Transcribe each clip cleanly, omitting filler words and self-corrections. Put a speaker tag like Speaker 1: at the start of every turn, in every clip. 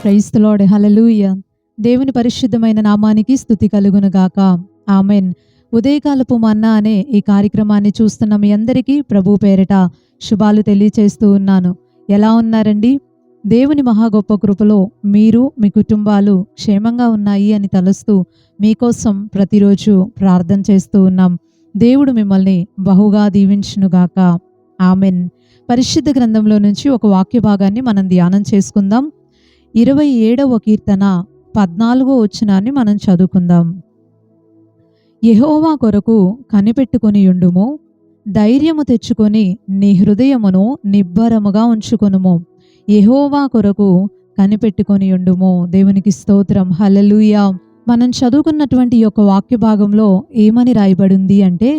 Speaker 1: Praise the lord, హల్లెలూయా. దేవుని పరిశుద్ధమైన నామానికి స్తుతి కలుగును గాక. ఆమెన్. ఉదయకాలపు మన్నా అనే ఈ కార్యక్రమాన్ని చూస్తున్న మీ అందరికీ ప్రభు పేరిట శుభాలు తెలియచేస్తూ ఉన్నాను. ఎలా ఉన్నారండి? దేవుని మహా గొప్ప కృపలో మీరు మీ కుటుంబాలు క్షేమంగా ఉన్నాయి అని తలుస్తూ మీకోసం ప్రతిరోజు ప్రార్థన చేస్తూ ఉన్నాం. దేవుడు మిమ్మల్ని బహుగా దీవించునుగాక. ఆమెన్. పరిశుద్ధ గ్రంథంలో నుంచి ఒక వాక్య భాగాన్ని మనం ధ్యానం చేసుకుందాం. 27వ కీర్తన 14వ వచనాన్ని మనం చదువుకుందాం. యెహోవా కొరకు కనిపెట్టుకొని యుండుము, ధైర్యము తెచ్చుకొని నీ హృదయమును నిబ్బరముగా ఉంచుకొనుము. యెహోవా కొరకు కనిపెట్టుకొని యుండుము. దేవునికి స్తోత్రం, హల్లెలూయా. మనం చదువుకున్నటువంటి ఈ యొక్క వాక్య భాగంలో ఏమని రాయబడింది అంటే,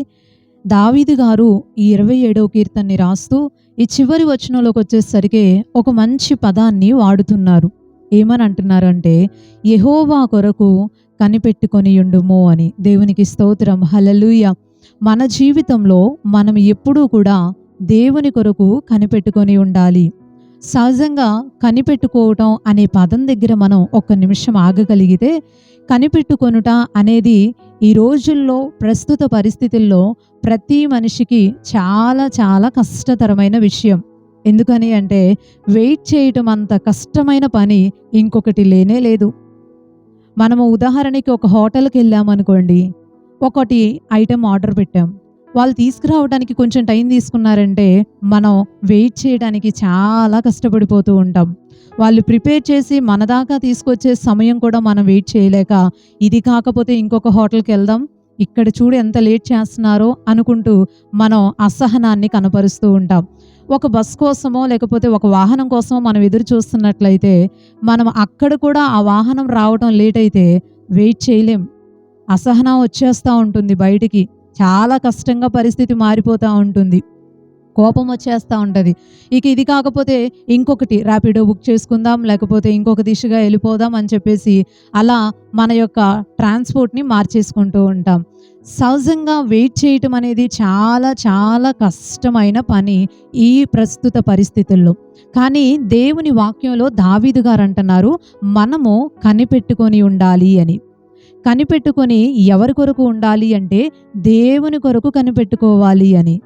Speaker 1: దావీదు గారు ఈ 27వ కీర్తనని రాస్తూ ఈ చివరి వచనంలోకి వచ్చేసరికి ఒక మంచి పదాన్ని వాడుతున్నారు. ఏమని అంటున్నారంటే, యెహోవా కొరకు కనిపెట్టుకొని యుండుము అని. దేవునికి స్తోత్రం, హల్లెలూయా. మన జీవితంలో మనం ఎప్పుడూ కూడా దేవుని కొరకు కనిపెట్టుకొని ఉండాలి. సహజంగా కనిపెట్టుకోవటం అనే పదం దగ్గర మనం ఒక్క నిమిషం ఆగగలిగితే, కనిపెట్టుకొనుట అనేది ఈ రోజుల్లో ప్రస్తుత పరిస్థితుల్లో ప్రతి మనిషికి చాలా చాలా కష్టతరమైన విషయం. ఎందుకని అంటే, వెయిట్ చేయటం అంత కష్టమైన పని ఇంకొకటి లేనే లేదు. మనము ఉదాహరణకి ఒక హోటల్కి వెళ్ళామనుకోండి, ఒకటి ఐటెం ఆర్డర్ పెట్టాం, వాళ్ళు తీసుకురావడానికి కొంచెం టైం తీసుకున్నారంటే మనం వెయిట్ చేయడానికి చాలా కష్టపడిపోతూ ఉంటాం. వాళ్ళు ప్రిపేర్ చేసి మన దాకా తీసుకొచ్చే సమయం కూడా మనం వెయిట్ చేయలేక, ఇది కాకపోతే ఇంకొక హోటల్కి వెళ్దాం, ఇక్కడ చూడు ఎంత లేట్ చేస్తున్నారో అనుకుంటూ మనం అసహనాన్ని కనపరుస్తూ ఉంటాం. ఒక బస్ కోసమో లేకపోతే ఒక వాహనం కోసమో మనం ఎదురు చూస్తున్నట్లయితే, మనం అక్కడ కూడా ఆ వాహనం రావడం లేట్ అయితే వెయిట్ చేయలేం. అసహనం వచ్చేస్తూ ఉంటుంది బయటికి. చాలా కష్టంగా పరిస్థితి మారిపోతూ ఉంటుంది. కోపం వచ్చేస్తూ ఉంటుంది. ఇక ఇది కాకపోతే ఇంకొకటి ర్యాపిడో బుక్ చేసుకుందాం, లేకపోతే ఇంకొక దిశగా వెళ్ళిపోదాం అని చెప్పేసి అలా మన యొక్క ట్రాన్స్పోర్ట్ని మార్చేసుకుంటూ ఉంటాం. సహజంగా వెయిట్ చేయటం అనేది చాలా చాలా కష్టమైన పని ఈ ప్రస్తుత పరిస్థితుల్లో. కానీ దేవుని వాక్యంలో దావీదు గారు అంటున్నారు, మనము కనిపెట్టుకొని ఉండాలి అని. కనిపెట్టుకొని ఎవరి కొరకు ఉండాలి అంటే, దేవుని కొరకు కనిపెట్టుకోవాలి అని.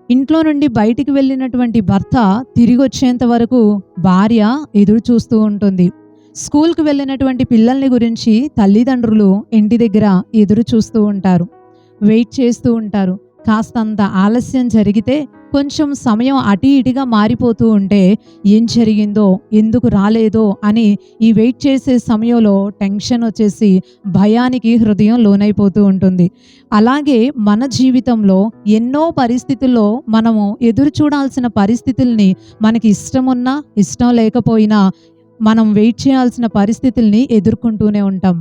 Speaker 1: ఇంట్లో నుండి బయటికి వెళ్ళినటువంటి భర్త తిరిగి వచ్చేంత వరకు భార్య ఎదురు చూస్తూ ఉంటుంది. స్కూల్కి వెళ్ళినటువంటి పిల్లల్ని గురించి తల్లిదండ్రులు ఇంటి దగ్గర ఎదురు చూస్తూ ఉంటారు, వెయిట్ చేస్తూ ఉంటారు. కాస్తంత ఆలస్యం జరిగితే, కొంచెం సమయం అటు ఇటుగా మారిపోతూ ఉంటే, ఏం జరిగిందో, ఎందుకు రాలేదో అని ఈ వెయిట్ చేసే సమయంలో టెన్షన్ వచ్చేసి భయానికి హృదయం లోనైపోతూ ఉంటుంది. అలాగే మన జీవితంలో ఎన్నో పరిస్థితుల్లో మనము ఎదురు చూడాల్సిన పరిస్థితుల్ని, మనకి ఇష్టమున్నా ఇష్టం లేకపోయినా మనం వెయిట్ చేయాల్సిన పరిస్థితుల్ని ఎదుర్కొంటూనే ఉంటాం.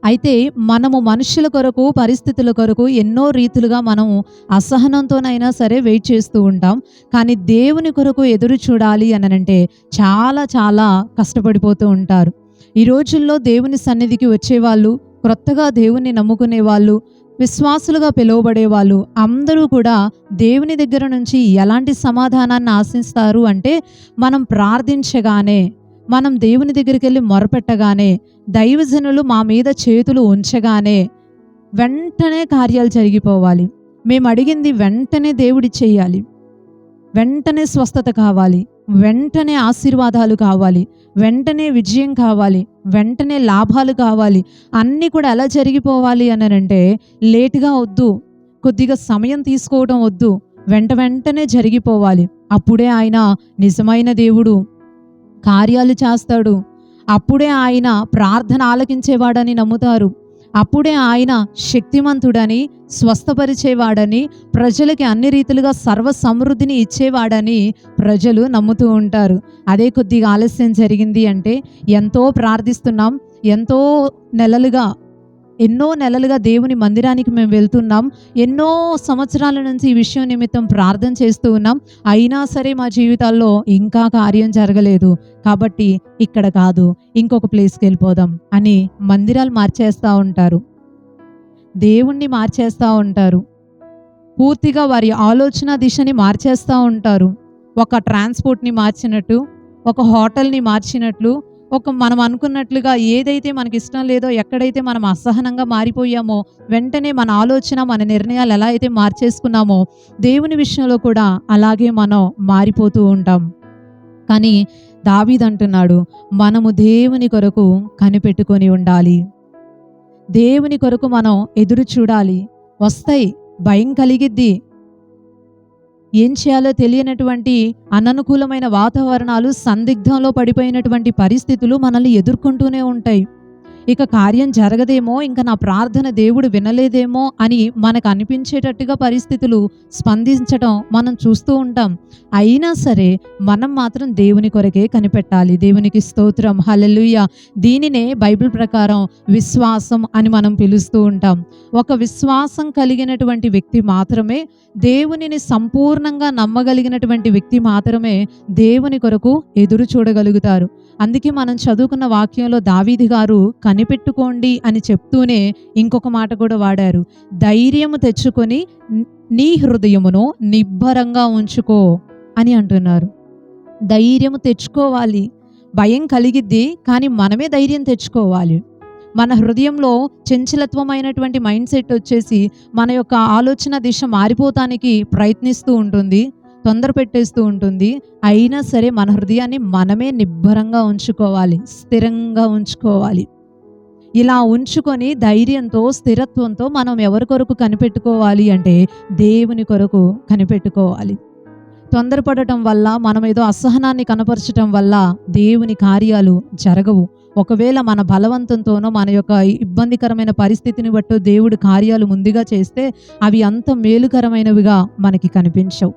Speaker 1: అయితే మనము మనుషుల కొరకు, పరిస్థితుల కొరకు ఎన్నో రీతులుగా మనము అసహనంతోనైనా సరే వెయిట్ చేస్తూ ఉంటాం. కానీ దేవుని కొరకు ఎదురు చూడాలి అని అంటే చాలా చాలా కష్టపడిపోతూ ఉంటారు. ఈ రోజుల్లో దేవుని సన్నిధికి వచ్చేవాళ్ళు, క్రొత్తగా దేవుణ్ణి నమ్ముకునే వాళ్ళు, విశ్వాసులుగా పిలువబడే వాళ్ళు అందరూ కూడా దేవుని దగ్గర నుంచి ఎలాంటి సమాధానాన్ని ఆశిస్తారు అంటే, మనం ప్రార్థించగానే, మనం దేవుని దగ్గరికి వెళ్ళి మొరపెట్టగానే, దైవజనులు మా మీద చేతులు ఉంచగానే వెంటనే కార్యాలు జరిగిపోవాలి. మేము అడిగింది వెంటనే దేవుడి చేయాలి, వెంటనే స్వస్థత కావాలి, వెంటనే ఆశీర్వాదాలు కావాలి, వెంటనే విజయం కావాలి, వెంటనే లాభాలు కావాలి. అన్నీ కూడా ఎలా జరిగిపోవాలి అని అంటే, లేటుగా వద్దు, కొద్దిగా సమయం తీసుకోవడం వద్దు, వెంటనే జరిగిపోవాలి. అప్పుడే ఆయన నిజమైన దేవుడు, కార్యాలు చేస్తాడు. అప్పుడే ఆయన ప్రార్థన ఆలకించేవాడని నమ్ముతారు. అప్పుడే ఆయన శక్తిమంతుడని, స్వస్థపరిచేవాడని, ప్రజలకి అన్ని రీతిలుగా సర్వ సమృద్ధిని ఇచ్చేవాడని ప్రజలు నమ్ముతూ ఉంటారు. అదే కొద్దిగా ఆలస్యం జరిగింది అంటే, ఎంతో ప్రార్థిస్తున్నాం, ఎన్నో నెలలుగా దేవుని మందిరానికి మేము వెళ్తున్నాం, ఎన్నో సంవత్సరాల నుంచి ఈ విషయం నిమిత్తం ప్రార్థన చేస్తూ ఉన్నాం, అయినా సరే మా జీవితాల్లో ఇంకా కార్యం జరగలేదు, కాబట్టి ఇక్కడ కాదు ఇంకొక ప్లేస్కి వెళ్ళిపోదాం అని మందిరాలు మార్చేస్తూ ఉంటారు, దేవుణ్ణి మార్చేస్తూ ఉంటారు, పూర్తిగా వారి ఆలోచన దిశని మార్చేస్తూ ఉంటారు. ఒక ట్రాన్స్పోర్ట్ని మార్చినట్టు, ఒక హోటల్‌ని మార్చినట్లు, మనం అనుకున్నట్లుగా ఏదైతే మనకిష్టం లేదో, ఎక్కడైతే మనం అసహనంగా మారిపోయామో, వెంటనే మన ఆలోచన, మన నిర్ణయాలు ఎలా అయితే మార్చేసుకున్నామో, దేవుని విషయంలో కూడా అలాగే మనం మారిపోతూ ఉంటాం. కానీ దావీదంటున్నాడు, మనము దేవుని కొరకు కనిపెట్టుకొని ఉండాలి. దేవుని కొరకు మనం ఎదురు చూడాలి. వస్తాయి, భయం కలిగిద్ది. ఏం చేయాలో తెలియనటువంటి అననుకూలమైన వాతావరణాలు, సందిగ్ధంలో పడిపోయినటువంటి పరిస్థితులు మనల్ని ఎదుర్కొంటూనే ఉంటాయి. ఇక కార్యం జరగదేమో, ఇంక నా ప్రార్థన దేవుడు వినలేదేమో అని మనకు అనిపించేటట్టుగా పరిస్థితులు స్పందించటం మనం చూస్తూ ఉంటాం. అయినా సరే మనం మాత్రం దేవుని కొరకే కనిపెట్టాలి. దేవునికి స్తోత్రం, హల్లెలూయా. దీనినే బైబిల్ ప్రకారం విశ్వాసం అని మనం పిలుస్తూ ఉంటాం. ఒక విశ్వాసం కలిగినటువంటి వ్యక్తి మాత్రమే, దేవునిని సంపూర్ణంగా నమ్మగలిగినటువంటి వ్యక్తి మాత్రమే దేవుని కొరకు ఎదురు చూడగలుగుతారు. అందుకే మనం చదువుకున్న వాక్యంలో దావీదు గారు కనిపెట్టుకోండి అని చెప్తూనే ఇంకొక మాట కూడా వాడారు. ధైర్యము తెచ్చుకొని నీ హృదయమును నిబ్బరంగా ఉంచుకో అని అంటున్నారు. ధైర్యము తెచ్చుకోవాలి. భయం కలిగిద్ది, కానీ మనమే ధైర్యం తెచ్చుకోవాలి. మన హృదయంలో చంచలత్వమైనటువంటి మైండ్ సెట్ వచ్చేసి మన యొక్క ఆలోచన దిశ మారిపోతానికి ప్రయత్నిస్తూ ఉంటుంది, తొందర పెట్టేస్తూ ఉంటుంది. అయినా సరే మన హృదయాన్ని మనమే నిబ్బరంగా ఉంచుకోవాలి, స్థిరంగా ఉంచుకోవాలి. ఇలా ఉంచుకొని ధైర్యంతో, స్థిరత్వంతో మనం ఎవరి కొరకు కనిపెట్టుకోవాలి అంటే దేవుని కొరకు కనిపెట్టుకోవాలి. తొందరపడటం వల్ల, మనం ఏదో అసహనాన్ని కనపరచటం వల్ల దేవుని కార్యాలు జరగవు. ఒకవేళ మన బలవంతంతోనో, మన యొక్క ఇబ్బందికరమైన పరిస్థితిని బట్టో దేవుడు కార్యాలు ముందుగా చేస్తే అవి అంత మేలుకరమైనవిగా మనకి కనిపించవు.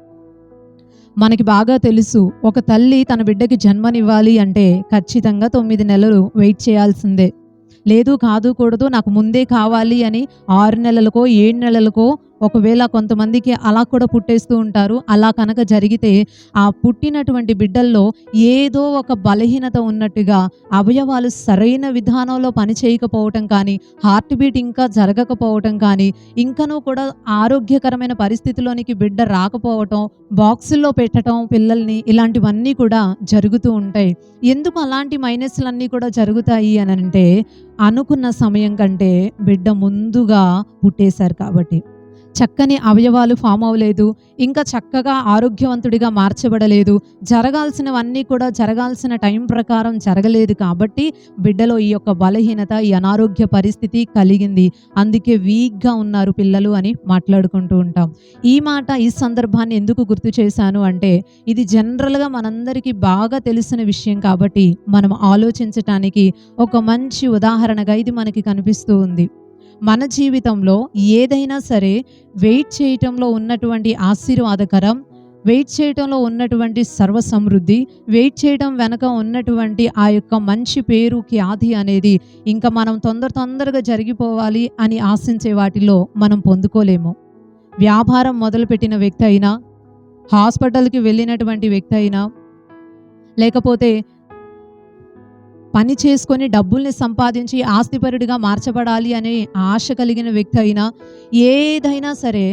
Speaker 1: మనకి బాగా తెలుసు, ఒక తల్లి తన బిడ్డకి జన్మనివ్వాలి అంటే ఖచ్చితంగా 9 నెలలు వెయిట్ చేయాల్సిందే. లేదు, కాదు, కూడదు, నాకు ముందే కావాలి అని 6 నెలలకో 7 నెలలకో, ఒకవేళ కొంతమందికి అలా కూడా పుట్టేస్తూ ఉంటారు. అలా కనుక జరిగితే ఆ పుట్టినటువంటి బిడ్డల్లో ఏదో ఒక బలహీనత ఉన్నట్టుగా, అవయవాలు సరైన విధానంలో పని చేయకపోవటం కానీ, హార్ట్ బీట్ ఇంకా జరగకపోవటం కానీ, ఇంకనూ కూడా ఆరోగ్యకరమైన పరిస్థితిలోనికి బిడ్డ రాకపోవటం, బాక్సుల్లో పెట్టడం పిల్లల్ని, ఇలాంటివన్నీ కూడా జరుగుతూ ఉంటాయి. ఎందుకు అలాంటి మైనస్లన్నీ కూడా జరుగుతాయి అని అంటే, అనుకున్న సమయం కంటే బిడ్డ ముందుగా పుట్టేశారు కాబట్టి. చక్కని అవయవాలు ఫామ్ అవ్వలేదు, ఇంకా చక్కగా ఆరోగ్యవంతుడిగా మార్చబడలేదు, జరగాల్సినవన్నీ కూడా జరగాల్సిన టైం ప్రకారం జరగలేదు కాబట్టి బిడ్డలో ఈ యొక్క బలహీనత, ఈ అనారోగ్య పరిస్థితి కలిగింది. అందుకే వీక్గా ఉన్నారు పిల్లలు అని మాట్లాడుకుంటూ ఉంటాం. ఈ మాట, ఈ సందర్భాన్ని ఎందుకు గుర్తు చేశాను అంటే, ఇది జనరల్గా మనందరికీ బాగా తెలిసిన విషయం కాబట్టి మనం ఆలోచించటానికి ఒక మంచి ఉదాహరణగా ఇది మనకి కనిపిస్తూ ఉంది. మన జీవితంలో ఏదైనా సరే వెయిట్ చేయటంలో ఉన్నటువంటి ఆశీర్వాదకరం, వెయిట్ చేయటంలో ఉన్నటువంటి సర్వసమృద్ధి, వెయిట్ చేయడం వెనక ఉన్నటువంటి ఆ యొక్క మంచి పేరు, ఖ్యాతి అనేది ఇంకా మనం తొందరగా జరిగిపోవాలి అని ఆశించే వాటిలో మనం పొందుకోలేము. వ్యాపారం మొదలుపెట్టిన వ్యక్తి అయినా, హాస్పిటల్కి వెళ్ళినటువంటి వ్యక్తి అయినా, లేకపోతే పని చేసుకొని డబ్బుల్ని సంపాదించి ఆస్తిపరుడిగా మార్చబడాలి అనే ఆశ కలిగిన వ్యక్తి అయినా, ఏదైనా సరే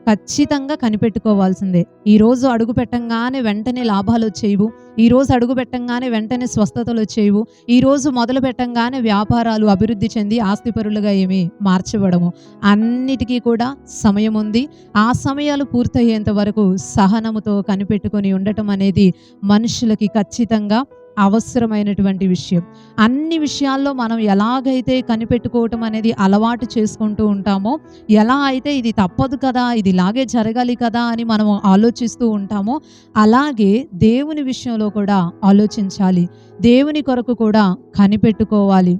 Speaker 1: ఖచ్చితంగా కనిపెట్టుకోవాల్సిందే. ఈరోజు అడుగు పెట్టంగానే వెంటనే లాభాలు వచ్చేవు, ఈరోజు అడుగు పెట్టంగానే వెంటనే స్వస్థతలు వచ్చేవు, ఈరోజు మొదలు పెట్టంగానే వ్యాపారాలు అభివృద్ధి చెంది ఆస్తిపరులుగా ఏమీ మార్చబడము. అన్నిటికీ కూడా సమయం ఉంది. ఆ సమయాలు పూర్తయ్యేంత వరకు సహనముతో కనిపెట్టుకొని ఉండటం అనేది మనుషులకి ఖచ్చితంగా అవసరమైనటువంటి విషయం. అన్ని విషయాల్లో మనం ఎలాగైతే కనిపెట్టుకోవటం అనేది అలవాటు చేసుకుంటూ ఉంటామో, ఎలా అయితే ఇది తప్పదు కదా, ఇది ఇలాగే జరగాలి కదా అని మనం ఆలోచిస్తూ ఉంటామో, అలాగే దేవుని విషయంలో కూడా ఆలోచించాలి. దేవుని కొరకు కూడా కనిపెట్టుకోవాలి.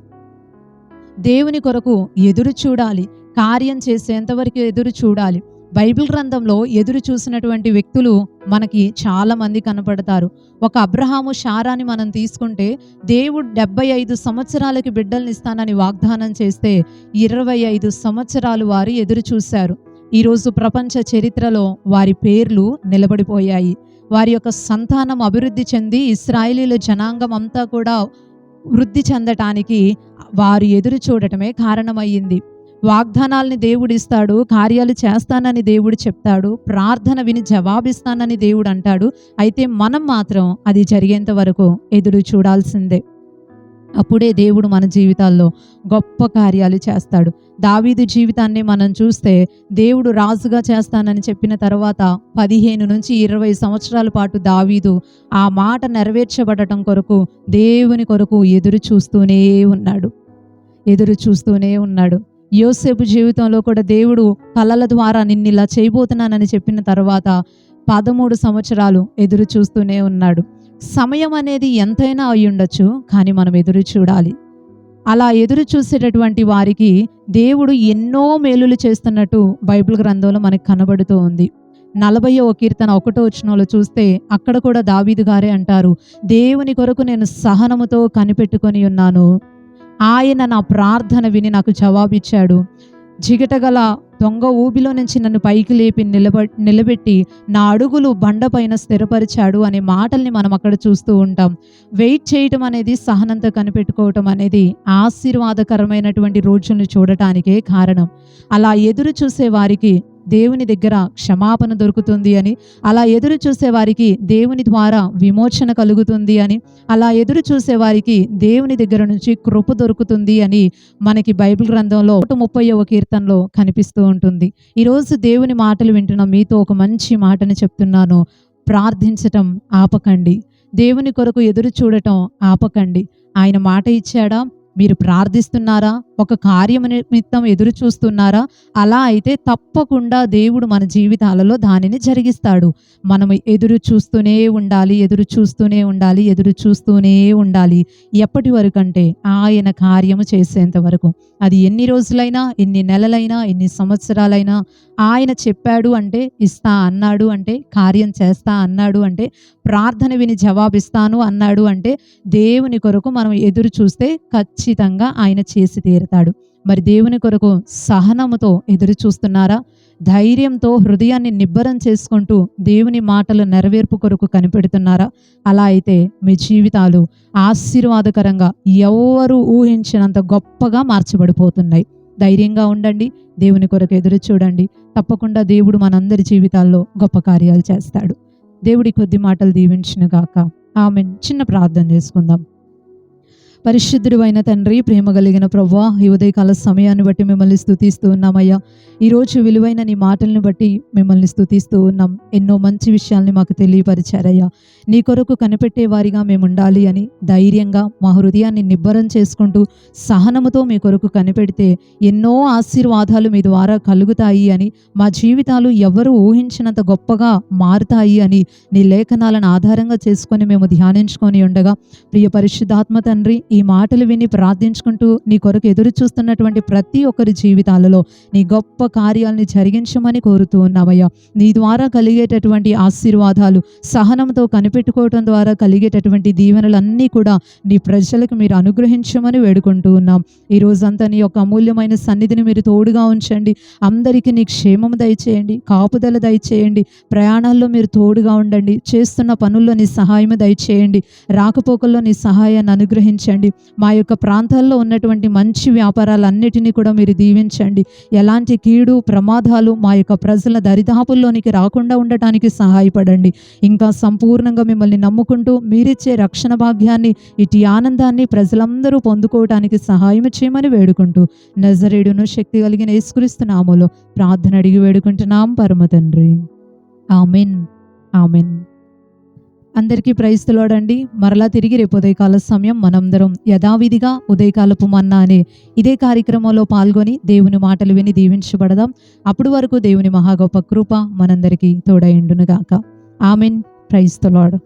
Speaker 1: దేవుని కొరకు ఎదురు చూడాలి. కార్యం చేసేంతవరకు ఎదురు చూడాలి. బైబిల్ గ్రంథంలో ఎదురు చూసినటువంటి వ్యక్తులు మనకి చాలా మంది కనపడతారు. ఒక అబ్రహాము, శారాని మనం తీసుకుంటే, దేవుడు 75 సంవత్సరాలకి బిడ్డల్ని ఇస్తానని వాగ్దానం చేస్తే 25 సంవత్సరాలు వారు ఎదురు చూశారు. ఈరోజు ప్రపంచ చరిత్రలో వారి పేర్లు నిలబడిపోయాయి. వారి యొక్క సంతానం అభివృద్ధి చెంది ఇశ్రాయేలీల జనాంగం అంతా కూడా వృద్ధి చెందటానికి వారు ఎదురు చూడటమే కారణమయ్యింది. వాగ్దానాల్ని దేవుడు ఇస్తాడు, కార్యాలు చేస్తానని దేవుడు చెప్తాడు, ప్రార్థన విని జవాబిస్తానని దేవుడు అంటాడు. అయితే మనం మాత్రం అది జరిగేంత వరకు ఎదురు చూడాల్సిందే. అప్పుడే దేవుడు మన జీవితాల్లో గొప్ప కార్యాలు చేస్తాడు. దావీదు జీవితాన్ని మనం చూస్తే, దేవుడు రాజుగా చేస్తానని చెప్పిన తర్వాత 15 నుంచి 20 సంవత్సరాల పాటు దావీదు ఆ మాట నెరవేర్చబడటం కొరకు దేవుని కొరకు ఎదురు చూస్తూనే ఉన్నాడు. యోసేపు జీవితంలో కూడా దేవుడు కలల ద్వారా నిన్నిలా చేయబోతున్నానని చెప్పిన తర్వాత 13 సంవత్సరాలు ఎదురు చూస్తూనే ఉన్నాడు. సమయం అనేది ఎంతైనా అయి ఉండొచ్చు, కానీ మనం ఎదురు చూడాలి. అలా ఎదురు చూసేటటువంటి వారికి దేవుడు ఎన్నో మేలులు చేస్తున్నట్టు బైబిల్ గ్రంథంలో మనకు కనబడుతూ ఉంది. 40వ కీర్తన 1వ వచనంలో చూస్తే అక్కడ కూడా దావీదు గారే అంటారు, దేవుని కొరకు నేను సహనముతో కనిపెట్టుకొని ఉన్నాను, ఆయన నా ప్రార్థన విని నాకు జవాబిచ్చాడు. జిగటగల దొంగ ఊబిలో నుంచి నన్ను పైకి లేపి నిలబెట్టి నా అడుగులు బండపైన స్థిరపరిచాడు అనే మాటల్ని మనం అక్కడ చూస్తూ ఉంటాం. వెయిట్ చేయటం అనేది, సహనంతో కనిపెట్టుకోవటం అనేది ఆశీర్వాదకరమైనటువంటి రోజులను చూడటానికే కారణం. అలా ఎదురు చూసే వారికి దేవుని దగ్గర క్షమాపణ దొరుకుతుంది అని, అలా ఎదురు చూసే వారికి దేవుని ద్వారా విమోచన కలుగుతుంది అని, అలా ఎదురు చూసే వారికి దేవుని దగ్గర నుంచి కృప దొరుకుతుంది అని మనకి బైబిల్ గ్రంథంలో 130వ కీర్తనలో కనిపిస్తూ ఉంటుంది. ఈరోజు దేవుని మాటలు వింటున్న మీతో ఒక మంచి మాటని చెప్తున్నాను. ప్రార్థించటం ఆపకండి. దేవుని కొరకు ఎదురు చూడటం ఆపకండి. ఆయన మాట ఇచ్చాడా? మీరు ప్రార్థిస్తున్నారా? ఒక కార్యము నిమిత్తం ఎదురు చూస్తున్నారా? అలా అయితే తప్పకుండా దేవుడు మన జీవితాలలో దానిని జరిగిస్తాడు. మనం ఎదురు చూస్తూనే ఉండాలి. ఎప్పటి వరకు అంటే ఆయన కార్యము చేసేంత వరకు. అది ఎన్ని రోజులైనా, ఎన్ని నెలలైనా, ఎన్ని సంవత్సరాలైనా, ఆయన చెప్పాడు అంటే, ఇస్తా అన్నాడు అంటే, కార్యం చేస్తా అన్నాడు అంటే, ప్రార్థన విని జవాబిస్తాను అన్నాడు అంటే, దేవుని కొరకు మనం ఎదురు చూస్తే ఖచ్చితంగా ఆయన చేసి తీరుతాడు. మరి దేవుని కొరకు సహనముతో ఎదురు చూస్తున్నారా? ధైర్యంతో హృదయాన్ని నిబ్బరం చేసుకుంటూ దేవుని మాటల నెరవేర్పు కొరకు కనిపెడుతున్నారా? అలా అయితే మీ జీవితాలు ఆశీర్వాదకరంగా ఎవరు ఊహించినంత గొప్పగా మార్చబడిపోతున్నాయి. ధైర్యంగా ఉండండి. దేవుని కొరకు ఎదురు చూడండి. తప్పకుండా దేవుడు మనందరి జీవితాల్లో గొప్ప కార్యాలు చేస్తాడు. దేవుడి కొద్ది మాటలు దీవించును గాక. ఆమేన్. చిన్న ప్రార్థన చేసుకుందాం. పరిశుద్ధుడు అయిన తండ్రి, ప్రేమ కలిగిన ప్రభువా, ఈ ఉదయకాల సమయాన్ని బట్టి మిమ్మల్ని స్తుతిస్తూ ఉన్నామయ్యా. ఈరోజు విలువైన నీ మాటల్ని బట్టి మిమ్మల్ని స్తుతిస్తూ ఉన్నాం. ఎన్నో మంచి విషయాల్ని మాకు తెలియపరిచారయ్యా. నీ కొరకు కనిపెట్టే వారిగా మేము ఉండాలి అని ధైర్యంగా మా హృదయాన్ని నిబ్బరం చేసుకుంటూ సహనముతో మీ కొరకు కనిపెడితే ఎన్నో ఆశీర్వాదాలు మీ ద్వారా కలుగుతాయి అని, మా జీవితాలు ఎవరు ఊహించినంత గొప్పగా మారుతాయి అని నీ లేఖనాలను ఆధారంగా చేసుకొని మేము ధ్యానించుకొని ఉండగా, ప్రియ పరిశుద్ధాత్మ తండ్రి, ఈ మాటలు విని ప్రార్థించుకుంటూ నీ కొరకు ఎదురు చూస్తున్నటువంటి ప్రతి ఒక్కరి జీవితాలలో నీ గొప్ప కార్యాలని జరిగించమని కోరుతూ ఉన్నామయ్యా. నీ ద్వారా కలిగేటటువంటి ఆశీర్వాదాలు, సహనంతో కనిపెట్టుకోవటం ద్వారా కలిగేటటువంటి దీవెనలన్నీ కూడా నీ ప్రజలకు మీరు అనుగ్రహించమని వేడుకుంటూ ఉన్నాం. ఈ రోజంతా నీ యొక్క అమూల్యమైన సన్నిధిని మీరు తోడుగా ఉంచండి. అందరికీ నీ క్షేమం దయచేయండి, కాపుదల దయచేయండి. ప్రయాణాల్లో మీరు తోడుగా ఉండండి. చేస్తున్న పనుల్లో నీ సహాయం దయచేయండి. రాకపోకల్లో నీ సహాయాన్ని అనుగ్రహించండి. మా యొక్క ప్రాంతాల్లో ఉన్నటువంటి మంచి వ్యాపారాలన్నిటినీ కూడా మీరు దీవించండి. ఎలాంటి కీడు ప్రమాదాలు మా యొక్క ప్రజల దరిదాపుల్లోనికి రాకుండా ఉండటానికి సహాయపడండి. ఇంకా సంపూర్ణంగా మిమ్మల్ని నమ్ముకుంటూ మీరిచ్చే రక్షణ భాగ్యాన్ని, ఇటు ఆనందాన్ని ప్రజలందరూ పొందుకోవటానికి సహాయం చేయమని వేడుకుంటూ నజరేయుడును శక్తి కలిగిన యేసుక్రీస్తు నామములో ప్రార్థన అడిగి వేడుకుంటున్నాం పరమ తండ్రి. ఆమెన్. ఆమెన్. అందరికీ ప్రైజ్ ది లార్డ్ అండి. మరలా తిరిగి రేపు ఉదయకాల సమయం మనందరం యథావిధిగా ఉదయకాలపు మన్నా అనే ఇదే కార్యక్రమంలో పాల్గొని దేవుని మాటలు విని దీవించబడదాం. అప్పుడు వరకు దేవుని మహా గొప్ప కృప మనందరికీ తోడైండును గాక. ఆమెన్. Praise the lord.